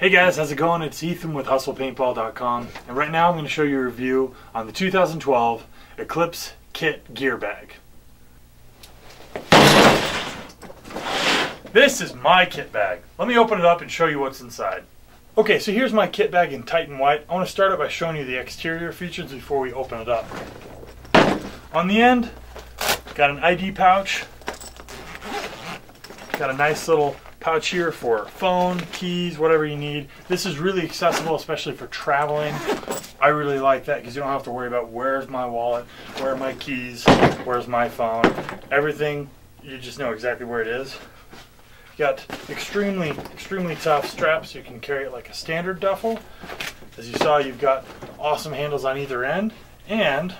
Hey guys, how's it going? It's Ethan with HustlePaintball.com, and right now I'm going to show you a review on the 2012 Eclipse Kit Gear Bag. This is my kit bag. Let me open it up and show you what's inside. Okay, so here's my kit bag in Titan White. I want to start it by showing you the exterior features before we open it up. On the end, got an ID pouch. Got a nice little pouch here for phone, keys, whatever you need. This is really accessible, especially for traveling. I really like that because you don't have to worry about where's my wallet, where are my keys, where's my phone. Everything, you just know exactly where it is. You got extremely tough straps so you can carry it like a standard duffel. As you saw, you've got awesome handles on either end, and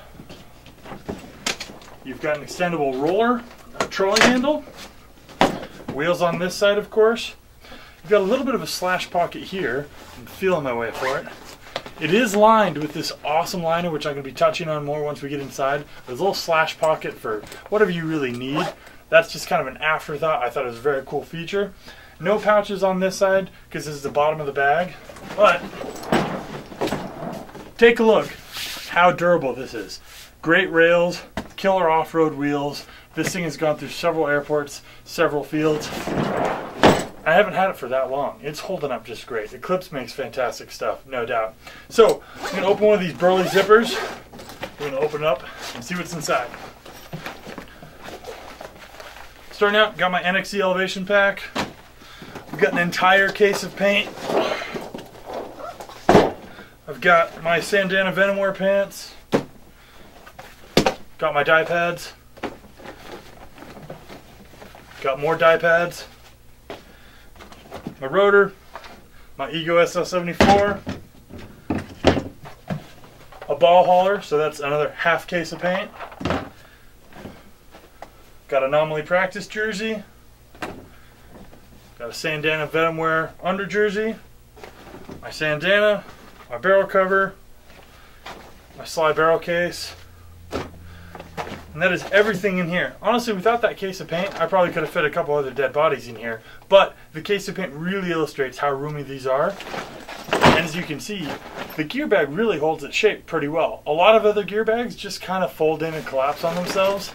you've got an extendable roller, a trolley handle. Wheels on this side, of course. You've got a little bit of a slash pocket here. I'm feeling my way for it. It is lined with this awesome liner, which I'm going to be touching on more once we get inside. There's a little slash pocket for whatever you really need. That's just kind of an afterthought. I thought it was a very cool feature. No pouches on this side because this is the bottom of the bag. But take a look how durable this is. Great rails, killer off-road wheels. This thing has gone through several airports, several fields. I haven't had it for that long. It's holding up just great. Eclipse makes fantastic stuff, no doubt. So, I'm going to open one of these burly zippers. We're going to open it up and see what's inside. Starting out, got my NXC elevation pack. We've got an entire case of paint. I've got my Sandana Venomwear pants. Got my dye pads. Got more dye pads, my rotor, my Ego SL74, a ball hauler, so that's another half case of paint. Got Anomaly practice jersey. Got a Sandana Venomwear under jersey. My Sandana, my barrel cover, my slide barrel case. And that is everything in here. Honestly, without that case of paint, I probably could have fit a couple other dead bodies in here. But the case of paint really illustrates how roomy these are. And as you can see, the gear bag really holds its shape pretty well. A lot of other gear bags just kind of fold in and collapse on themselves.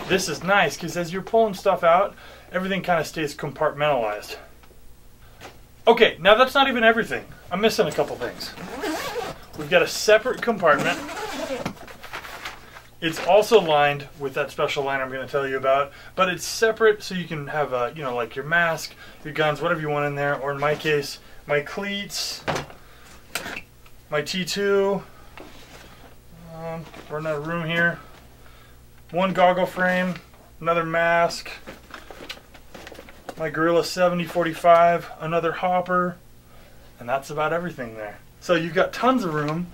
This is nice because as you're pulling stuff out, everything kind of stays compartmentalized. Okay, now that's not even everything. I'm missing a couple things. We've got a separate compartment. It's also lined with that special liner I'm going to tell you about, but it's separate so you can have, like your mask, your guns, whatever you want in there, or in my case, my cleats, my T2, running out of room here, one goggle frame, another mask, my Gorilla 7045, another hopper, and that's about everything there. So you've got tons of room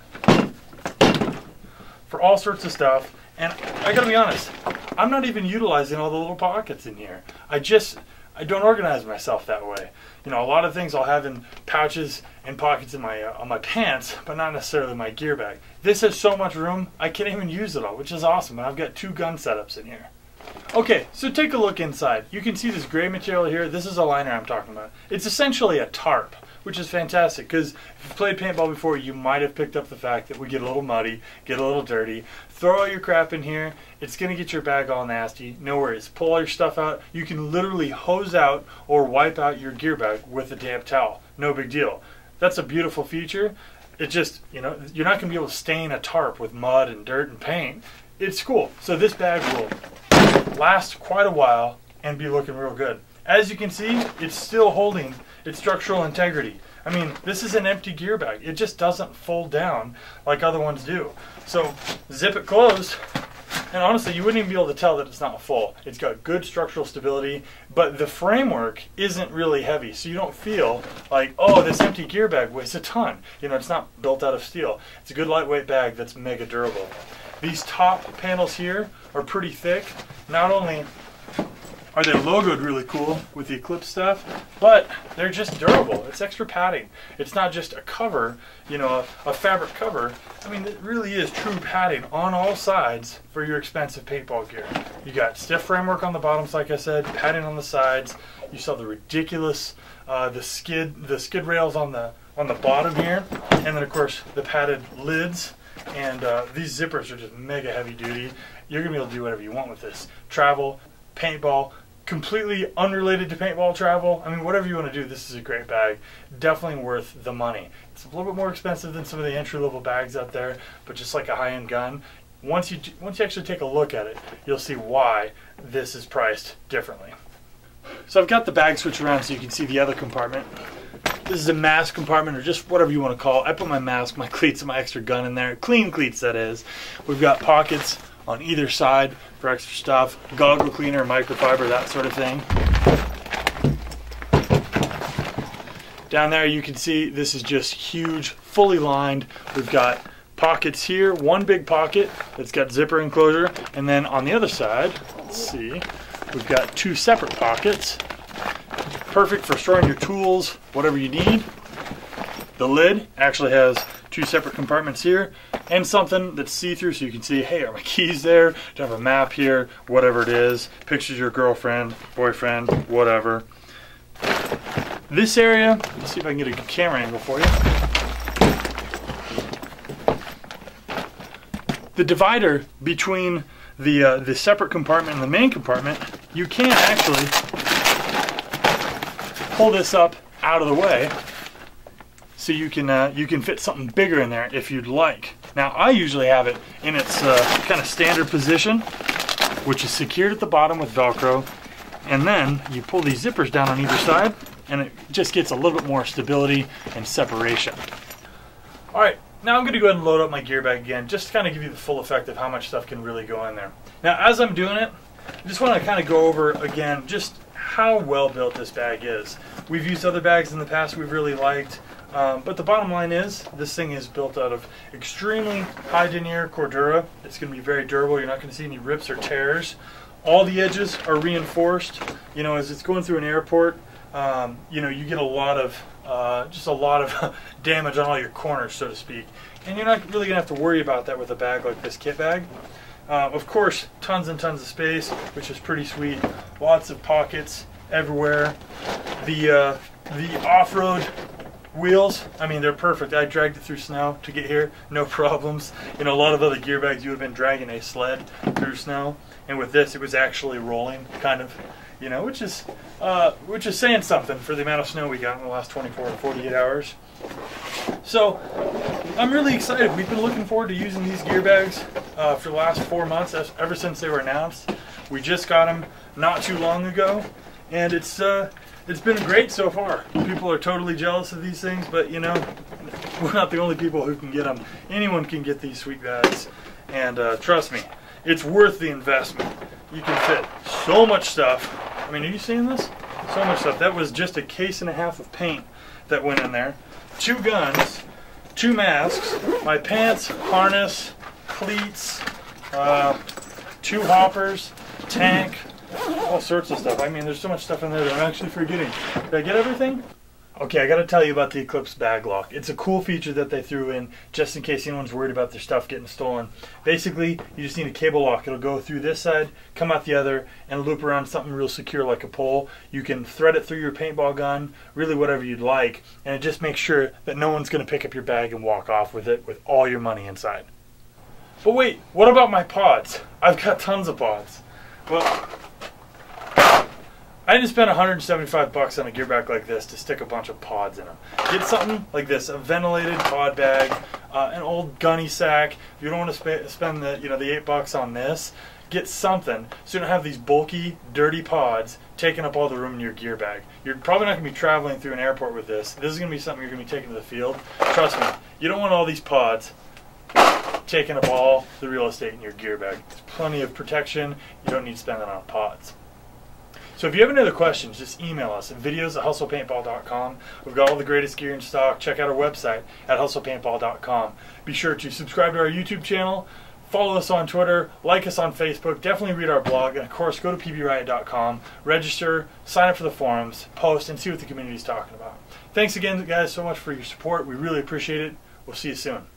for all sorts of stuff, and I gotta be honest, I'm not even utilizing all the little pockets in here. I don't organize myself that way. You know, a lot of things I'll have in pouches and pockets in my on my pants, but not necessarily my gear bag. This has so much room, I can't even use it all, which is awesome, and I've got 2 gun setups in here. Okay, so take a look inside. You can see this gray material here. This is a liner I'm talking about. It's essentially a tarp, which is fantastic because if you've played paintball before, you might have picked up the fact that we get a little muddy, get a little dirty. Throw all your crap in here. It's going to get your bag all nasty. No worries. Pull all your stuff out. You can literally hose out or wipe out your gear bag with a damp towel. No big deal. That's a beautiful feature. It just, you're not going to be able to stain a tarp with mud and dirt and paint. It's cool. So this bag will last quite a while and be looking real good. As you can see, it's still holding its structural integrity. I mean, this is an empty gear bag. It just doesn't fold down like other ones do. So zip it closed, and honestly, you wouldn't even be able to tell that it's not full. It's got good structural stability, but the framework isn't really heavy, so you don't feel like, oh, this empty gear bag weighs a ton. It's not built out of steel. It's a good lightweight bag that's mega durable. These top panels here are pretty thick. Not only are they logoed really cool with the Eclipse stuff, but they're just durable. It's extra padding. It's not just a cover, you know, a fabric cover. I mean, it really is true padding on all sides for your expensive paintball gear. You got stiff framework on the bottoms, like I said, padding on the sides. You saw the ridiculous, the skid rails on the bottom here, and then of course the padded lids. And these zippers are just mega heavy duty. You're gonna be able to do whatever you want with this. Travel, paintball, completely unrelated to paintball travel. I mean, whatever you want to do, this is a great bag. Definitely worth the money. It's a little bit more expensive than some of the entry-level bags out there, but just like a high-end gun, once you actually take a look at it, you'll see why this is priced differently. So I've got the bag switched around so you can see the other compartment. This is a mask compartment, or just whatever you want to call it. I put my mask, my cleats, and my extra gun in there. Clean cleats, that is. We've got pockets on either side for extra stuff. Goggle cleaner, microfiber, that sort of thing. Down there you can see this is just huge, fully lined. We've got pockets here, one big pocket that's got zipper enclosure, and then on the other side, let's see, we've got two separate pockets. Perfect for storing your tools, whatever you need. The lid actually has two separate compartments here and something that's see-through so you can see, hey, are my keys there? Do I have a map here? Whatever it is. Pictures of your girlfriend, boyfriend, whatever. This area, let's see if I can get a good camera angle for you. The divider between the separate compartment and the main compartment, you can actually pull this up out of the way so you can fit something bigger in there if you'd like. Now I usually have it in its kind of standard position, which is secured at the bottom with Velcro, and then you pull these zippers down on either side and it just gets a little bit more stability and separation. Alright, now I'm going to go ahead and load up my gear bag again, just to kind of give you the full effect of how much stuff can really go in there. Now as I'm doing it, I just want to kind of go over again just how well built this bag is. We've used other bags in the past we've really liked, but the bottom line is this thing is built out of extremely high denier Cordura. It's going to be very durable. You're not going to see any rips or tears. All the edges are reinforced. You know, as it's going through an airport, you know, you get a lot of just a lot of damage on all your corners, so to speak. And you're not really going to have to worry about that with a bag like this kit bag. Of course, tons and tons of space, which is pretty sweet. Lots of pockets everywhere. The off-road wheels, I mean, they're perfect. I dragged it through snow to get here, no problems. You know, a lot of other gear bags, you would have been dragging a sled through snow. And with this, it was actually rolling, kind of, you know, which is saying something for the amount of snow we got in the last 24 to 48 hours. So I'm really excited. We've been looking forward to using these gear bags for the last 4 months, ever since they were announced. We just got them not too long ago, and it's been great so far. People are totally jealous of these things, but you know, we're not the only people who can get them. Anyone can get these sweet bags, and trust me, it's worth the investment. You can fit so much stuff. I mean, are you seeing this? So much stuff. That was just a case and a half of paint that went in there. 2 guns, 2 masks, my pants, harness, cleats, 2 hoppers, tank, all sorts of stuff. I mean, there's so much stuff in there that I'm actually forgetting. Did I get everything? Okay, I gotta tell you about the Eclipse bag lock. It's a cool feature that they threw in just in case anyone's worried about their stuff getting stolen. Basically, you just need a cable lock. It'll go through this side, come out the other, and loop around something real secure like a pole. You can thread it through your paintball gun, really whatever you'd like, and it just makes sure that no one's gonna pick up your bag and walk off with it with all your money inside. But wait, what about my pods? I've got tons of pods. Well, I didn't spend $175 on a gear bag like this to stick a bunch of pods in them. Get something like this, a ventilated pod bag, an old gunny sack. If you don't want to spend the the $8 on this, get something so you don't have these bulky, dirty pods taking up all the room in your gear bag. You're probably not going to be traveling through an airport with this. This is going to be something you're going to be taking to the field. Trust me, you don't want all these pods taking up all the real estate in your gear bag. There's plenty of protection. You don't need to spend it on pods. So if you have any other questions, just email us at videos@hustlepaintball.com. We've got all the greatest gear in stock. Check out our website at hustlepaintball.com. Be sure to subscribe to our YouTube channel, Follow us on Twitter, like us on Facebook, definitely read our blog, and of course go to pbriot.com, register, sign up for the forums, post, and see what the community is talking about. Thanks again, guys, so much for your support. We really appreciate it. We'll see you soon.